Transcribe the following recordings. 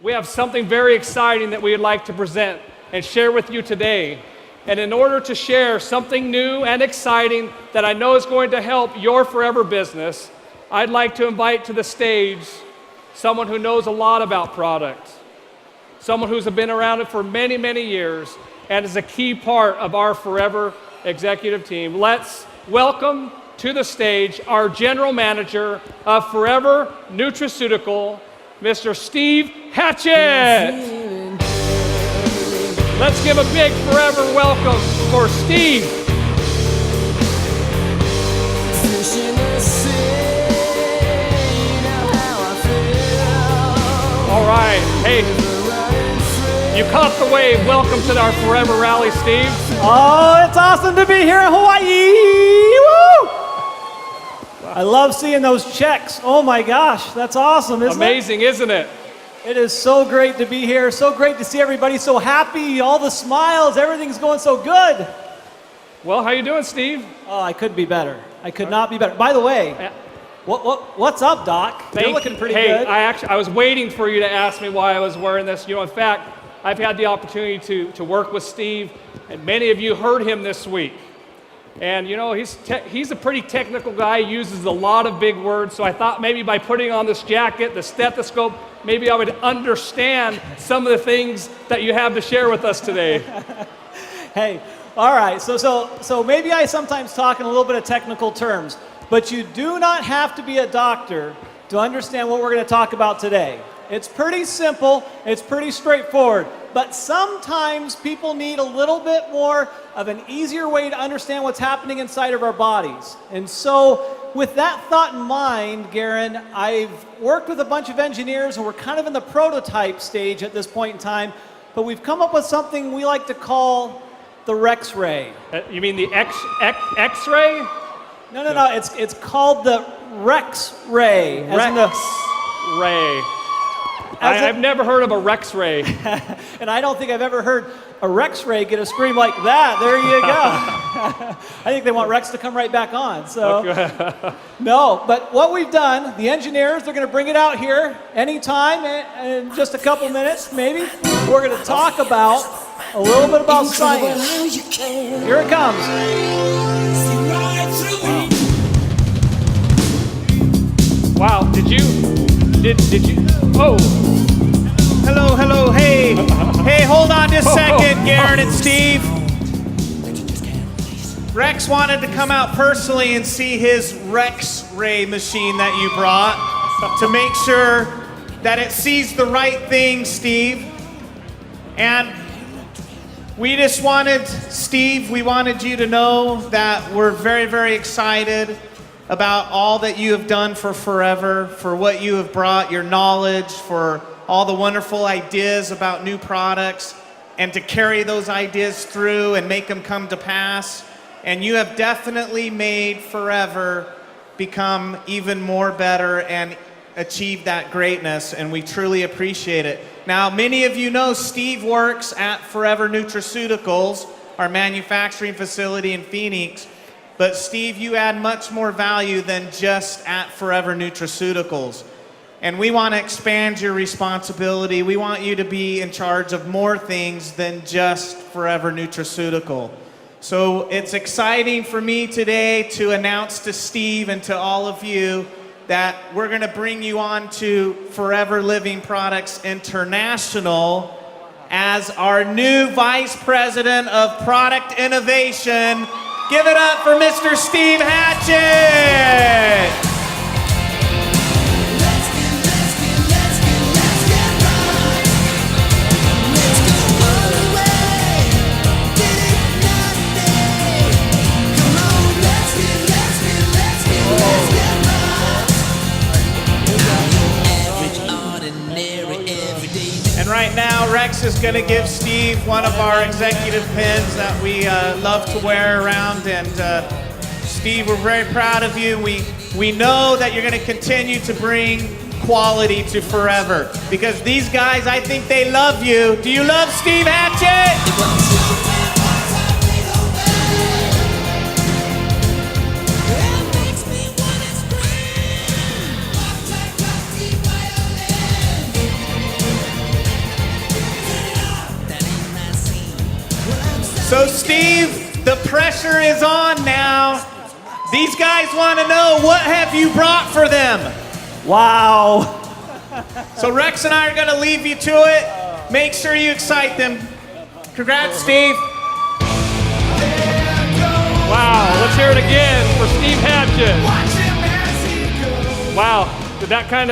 we have something very exciting that we would like to present and share with you today. And in order to share something new and exciting that I know is going to help your forever business, I'd like to invite to the stage someone who knows a lot about product, someone who's been around it for many, many years and is a key part of our forever executive team. Let's welcome to the stage our General Manager of Forever Nutraceutical, Mr. Steve Hatchett. Let's give a big forever welcome for Steve. All right, hey, you caught the wave. Welcome to our Forever Rally, Steve. Oh, it's awesome to be here in Hawaii. Woo! I love seeing those checks. Oh my gosh, that's awesome, isn't it? Amazing, isn't it? It is so great to be here. So great to see everybody so happy, all the smiles, everything's going so good. Well, how you doing, Steve? Oh, I couldn't be better. I could not be better. By the way, what's up, Doc? You're looking pretty good. I was waiting for you to ask me why I was wearing this. You know, in fact, I've had the opportunity to work with Steve, and many of you heard him this week. And you know, he's a pretty technical guy. He uses a lot of big words. So I thought maybe by putting on this jacket, the stethoscope, maybe I would understand some of the things that you have to share with us today. Hey, all right. So maybe I sometimes talk in a little bit of technical terms, but you do not have to be a doctor to understand what we're going to talk about today. It's pretty simple, it's pretty straightforward, but sometimes people need a little bit more of an easier way to understand what's happening inside of our bodies. And so with that thought in mind, Garen, I've worked with a bunch of engineers and we're kind of in the prototype stage at this point in time, but we've come up with something we like to call the Rex-Ray. You mean the X-ray? No, it's called the Rex-Ray. Rex-Ray. I've never heard of a Rex-Ray. And I don't think I've ever heard a Rex-Ray get a scream like that. There you go. I think they want Rex to come right back on. So, okay. No, but what we've done, the engineers, they're going to bring it out here anytime in just a couple minutes, maybe. We're going to talk about a little bit about science. Here it comes. Wow, did you, oh. Hello, hey. Hey, hold on just a second, Garen and Steve. Rex wanted to come out personally and see his Rex-Ray machine that you brought to make sure that it sees the right thing, Steve. And we just wanted, Steve, we wanted you to know that we're very, very excited about all that you have done for Forever, for what you have brought, your knowledge, for all the wonderful ideas about new products, and to carry those ideas through and make them come to pass. And you have definitely made Forever become even more better and achieve that greatness, and we truly appreciate it. Now, many of you know Steve works at Forever Nutraceuticals, our manufacturing facility in Phoenix. But Steve, you add much more value than just at Forever Nutraceuticals. And we want to expand your responsibility. We want you to be in charge of more things than just Forever Nutraceutical. So it's exciting for me today to announce to Steve and to all of you that we're going to bring you on to Forever Living Products International as our new Vice President of Product Innovation. Give it up for Mr. Steve Hatchett! And right now, Rex is going to give Steve one of our executive pins that we love to wear around. And Steve, we're very proud of you. We know that you're going to continue to bring quality to Forever, because these guys, I think they love you. Do you love Steve Hatchett? So Steve, the pressure is on now. These guys want to know, what have you brought for them? Wow. So Rex and I are going to leave you to it. Make sure you excite them. Congrats, Steve. Wow, let's hear it again for Steve Hatchett. Wow, did that kind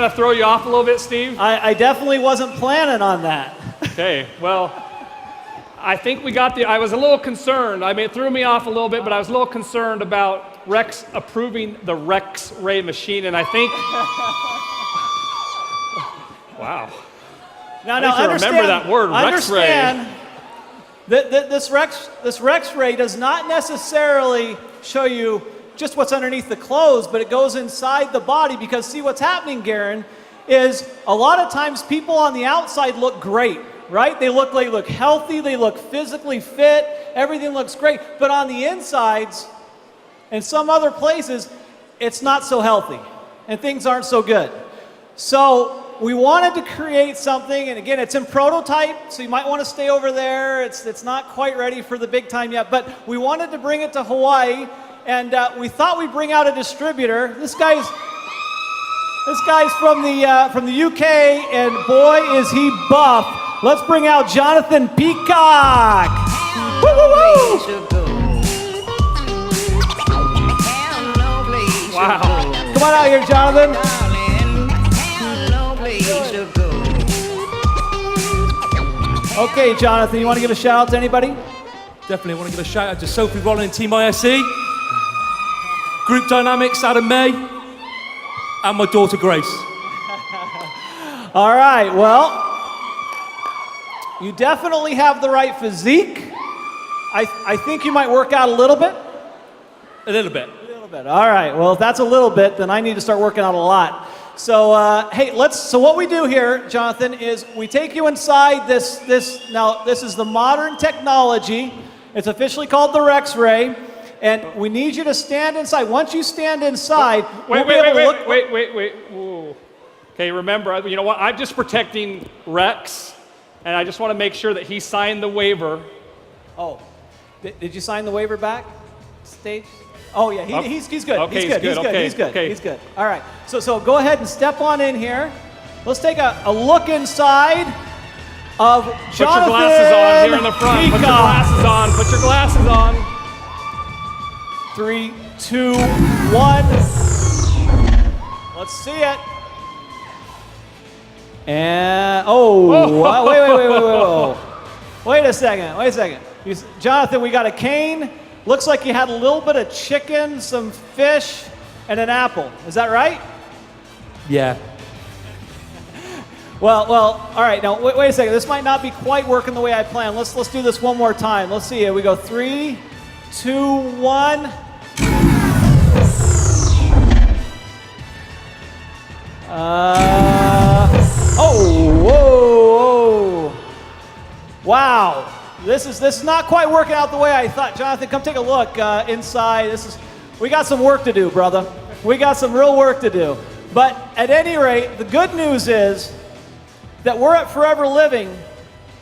of throw you off a little bit, Steve? I definitely wasn't planning on that. Okay, well, I think we got I was a little concerned. I mean, it threw me off a little bit, but I was a little concerned about Rex approving the Rex Ray machine, and I think, wow. Now, I need to remember that word, Rex Ray. Understand that this Rex Ray does not necessarily show you just what's underneath the clothes, but it goes inside the body, because see what's happening, Garen, is a lot of times people on the outside look great, right? They look healthy, they look physically fit, everything looks great, but on the insides and some other places, it's not so healthy and things aren't so good. So we wanted to create something, and again, it's in prototype, so you might want to stay over there. It's not quite ready for the big time yet, but we wanted to bring it to Hawaii, and we thought we'd bring out a distributor. This guy's from the UK, and boy is he buff. Let's bring out Jonathan Peacock. Woo, woo, woo. Wow. Come on out here, Jonathan. Okay, Jonathan, you want to give a shout out to anybody? Definitely want to give a shout out to Sophie Rolling and Team ISE, Group Dynamics, Adam May, and my daughter Grace. All right, well, you definitely have the right physique. I think you might work out a little bit. A little bit. A little bit. All right, well, if that's a little bit, then I need to start working out a lot. So, hey, so what we do here, Jonathan, is we take you inside now this is the modern technology. It's officially called the Rex Ray, and we need you to stand inside. Once you stand inside, Wait. Whoa. Whoa. Okay, remember, you know what? I'm just protecting Rex, and I just want to make sure that he signed the waiver. Oh, did you sign the waiver back, stage? Oh yeah, he's good. Okay, he's good. Okay, He's good. okay. He's good. All right. So go ahead and step on in here. Let's take a look inside of Jonathan. Put your glasses on here in the front. Peacock. Put your glasses on. Put your glasses on. 3, 2, 1. Let's see it. And wait a second. Jonathan, we got a cane. Looks like you had a little bit of chicken, some fish, and an apple. Is that right? Yeah. Well, all right. Now, wait a second. This might not be quite working the way I planned. Let's do this one more time. Let's see. Here we go. 3, 2, 1. Whoa. Wow. This is not quite working out the way I thought. Jonathan, come take a look inside. We got some work to do, brother. We got some real work to do. But at any rate, the good news is that we're at Forever Living,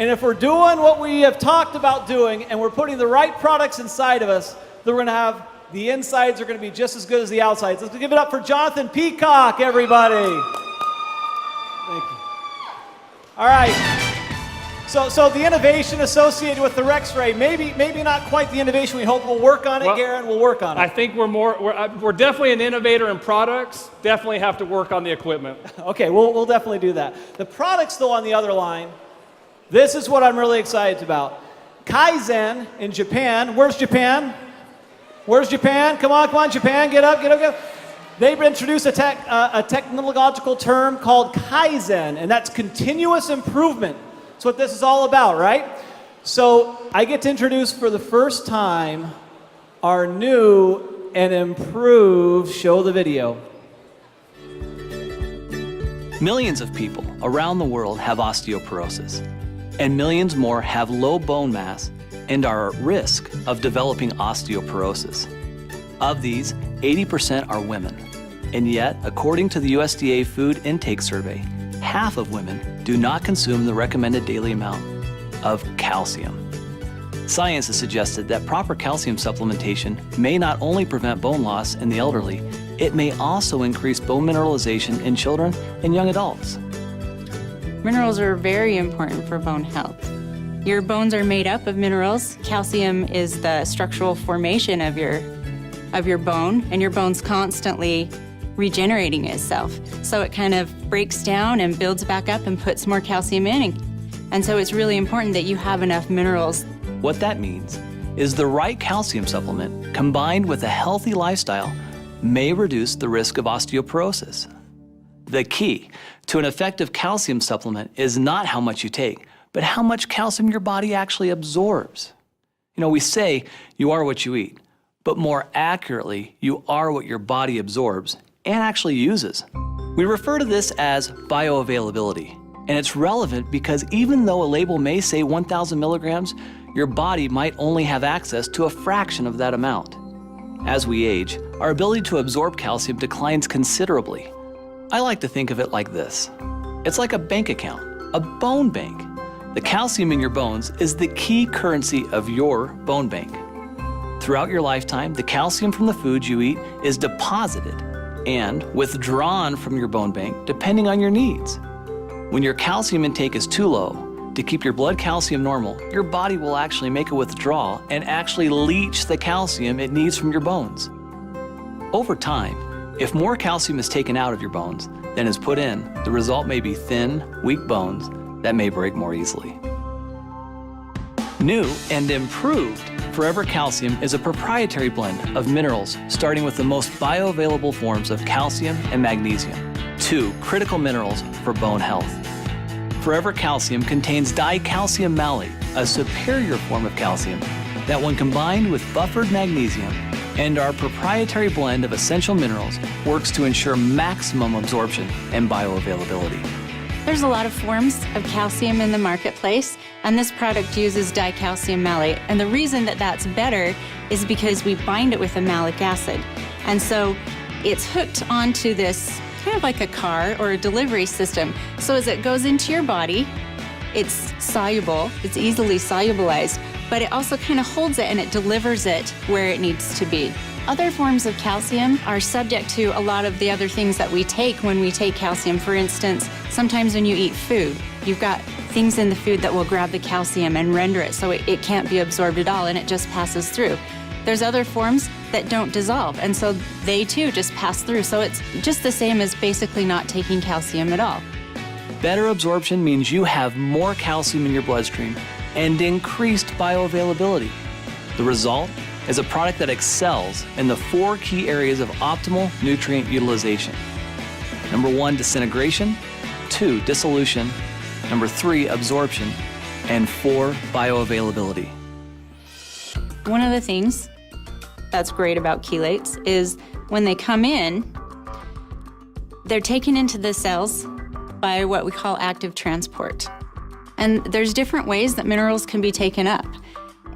and if we're doing what we have talked about doing, and we're putting the right products inside of us, then we're going to have the insides are going to be just as good as the outsides. Let's give it up for Jonathan Peacock, everybody. Thank you. All right. So the innovation associated with the Rex Ray, maybe not quite the innovation we hope. We'll work on it, Garen. We'll work on it. I think we're definitely an innovator in products. Definitely have to work on the equipment. Okay, we'll definitely do that. The products, though, on the other line, this is what I'm really excited about. Kaizen in Japan. Where's Japan? Come on, Japan. Get up. They've introduced a technological term called Kaizen, and that's continuous improvement. That's what this is all about, right? So I get to introduce for the first time our new and improved show the video. Millions of people around the world have osteoporosis, and millions more have low bone mass and are at risk of developing osteoporosis. Of these, 80% are women, and yet, according to the USDA Food Intake Survey, half of women do not consume the recommended daily amount of calcium. Science has suggested that proper calcium supplementation may not only prevent bone loss in the elderly, it may also increase bone mineralization in children and young adults. Minerals are very important for bone health. Your bones are made up of minerals. Calcium is the structural formation of your bone, and your bone's constantly regenerating itself. So it kind of breaks down and builds back up and puts more calcium in. And so it's really important that you have enough minerals. What that means is the right calcium supplement combined with a healthy lifestyle may reduce the risk of osteoporosis. The key to an effective calcium supplement is not how much you take, but how much calcium your body actually absorbs. You know, we say you are what you eat, but more accurately, you are what your body absorbs and actually uses. We refer to this as bioavailability, and it's relevant because even though a label may say 1,000 milligrams, your body might only have access to a fraction of that amount. As we age, our ability to absorb calcium declines considerably. I like to think of it like this. It's like a bank account, a bone bank. The calcium in your bones is the key currency of your bone bank. Throughout your lifetime, the calcium from the foods you eat is deposited and withdrawn from your bone bank depending on your needs. When your calcium intake is too low, to keep your blood calcium normal, your body will actually make a withdrawal and actually leach the calcium it needs from your bones. Over time, if more calcium is taken out of your bones than is put in, the result may be thin, weak bones that may break more easily. New and improved Forever Calcium is a proprietary blend of minerals starting with the most bioavailable forms of calcium and magnesium, two critical minerals for bone health. Forever Calcium contains dicalcium malate, a superior form of calcium that when combined with buffered magnesium and our proprietary blend of essential minerals works to ensure maximum absorption and bioavailability. There's a lot of forms of calcium in the marketplace, and this product uses dicalcium malate. And the reason that that's better is because we bind it with a malic acid. And so it's hooked onto this kind of like a car or a delivery system. So as it goes into your body, it's soluble, it's easily solubilized, but it also kind of holds it and it delivers it where it needs to be. Other forms of calcium are subject to a lot of the other things that we take when we take calcium. For instance, sometimes when you eat food, you've got things in the food that will grab the calcium and render it so it can't be absorbed at all and it just passes through. There's other forms that don't dissolve, and so they too just pass through. So it's just the same as basically not taking calcium at all. Better absorption means you have more calcium in your bloodstream and increased bioavailability. The result is a product that excels in the 4 key areas of optimal nutrient utilization. Number 1, disintegration. 2, dissolution. Number 3, absorption. And 4, bioavailability. One of the things that's great about chelates is when they come in, they're taken into the cells by what we call active transport. And there's different ways that minerals can be taken up.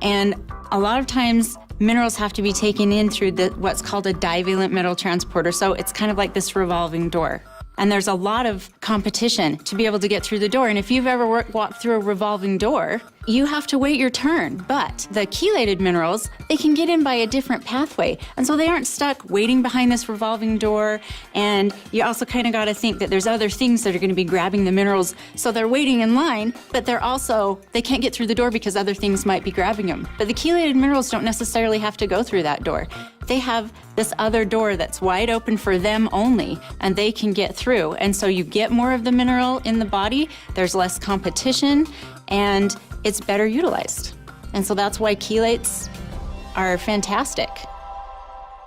And a lot of times, minerals have to be taken in through what's called a divalent metal transporter. So it's kind of like this revolving door. And there's a lot of competition to be able to get through the door. And if you've ever walked through a revolving door, you have to wait your turn. But the chelated minerals, they can get in by a different pathway. And so they aren't stuck waiting behind this revolving door. And you also kind of got to think that there's other things that are going to be grabbing the minerals. So they're waiting in line, but they can't get through the door because other things might be grabbing them. But the chelated minerals don't necessarily have to go through that door. They have this other door that's wide open for them only, and they can get through. And so you get more of the mineral in the body, there's less competition, and it's better utilized. And so that's why chelates are fantastic.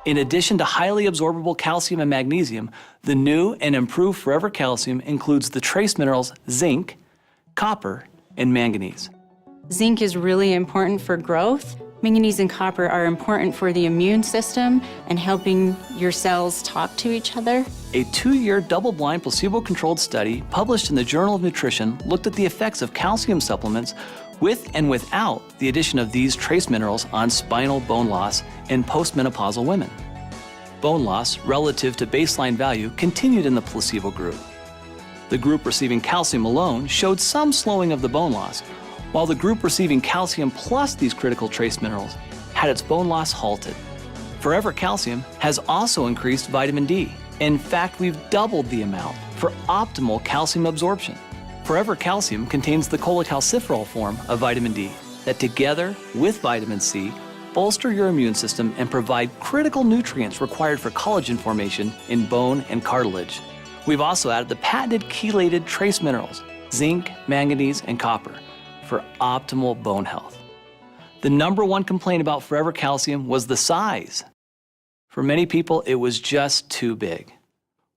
In addition to highly absorbable calcium and magnesium, the new and improved Forever Calcium includes the trace minerals zinc, copper, and manganese. Zinc is really important for growth. Manganese and copper are important for the immune system and helping your cells talk to each other. A 2-year double-blind placebo-controlled study published in the Journal of Nutrition looked at the effects of calcium supplements with and without the addition of these trace minerals on spinal bone loss in postmenopausal women. Bone loss relative to baseline value continued in the placebo group. The group receiving calcium alone showed some slowing of the bone loss, while the group receiving calcium plus these critical trace minerals had its bone loss halted. Forever Calcium has also increased vitamin D. In fact, we've doubled the amount for optimal calcium absorption. Forever Calcium contains the cholecalciferol form of vitamin D that together with vitamin C bolster your immune system and provide critical nutrients required for collagen formation in bone and cartilage. We've also added the patented chelated trace minerals, zinc, manganese, and copper, for optimal bone health. The number one complaint about Forever Calcium was the size. For many people, it was just too big.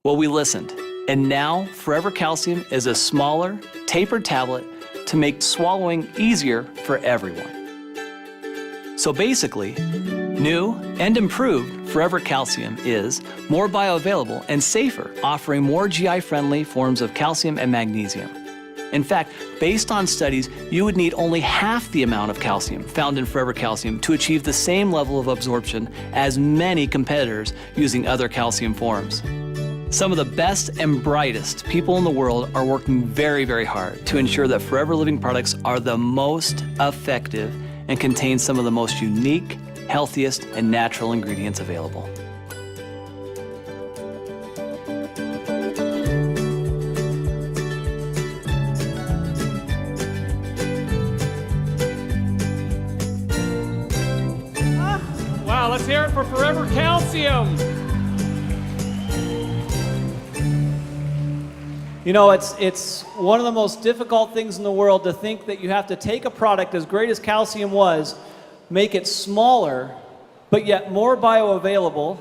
Well, we listened, and now Forever Calcium is a smaller, tapered tablet to make swallowing easier for everyone. So basically, new and improved Forever Calcium is more bioavailable and safer, offering more GI-friendly forms of calcium and magnesium. In fact, based on studies, you would need only half the amount of calcium found in Forever Calcium to achieve the same level of absorption as many competitors using other calcium forms. Some of the best and brightest people in the world are working very, very hard to ensure that Forever Living products are the most effective and contain some of the most unique, healthiest, and natural ingredients available. Wow, let's hear it for Forever Calcium. You know, it's one of the most difficult things in the world to think that you have to take a product as great as calcium was, make it smaller, but yet more bioavailable,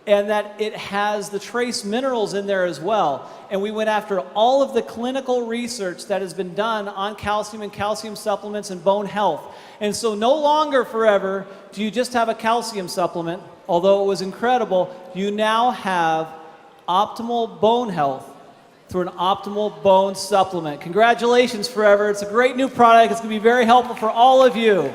and that it has the trace minerals in there as well. And we went after all of the clinical research that has been done on calcium and calcium supplements and bone health. And so no longer Forever do you just have a calcium supplement, although it was incredible, you now have optimal bone health through an optimal bone supplement. Congratulations, Forever. It's a great new product. It's going to be very helpful for all of you.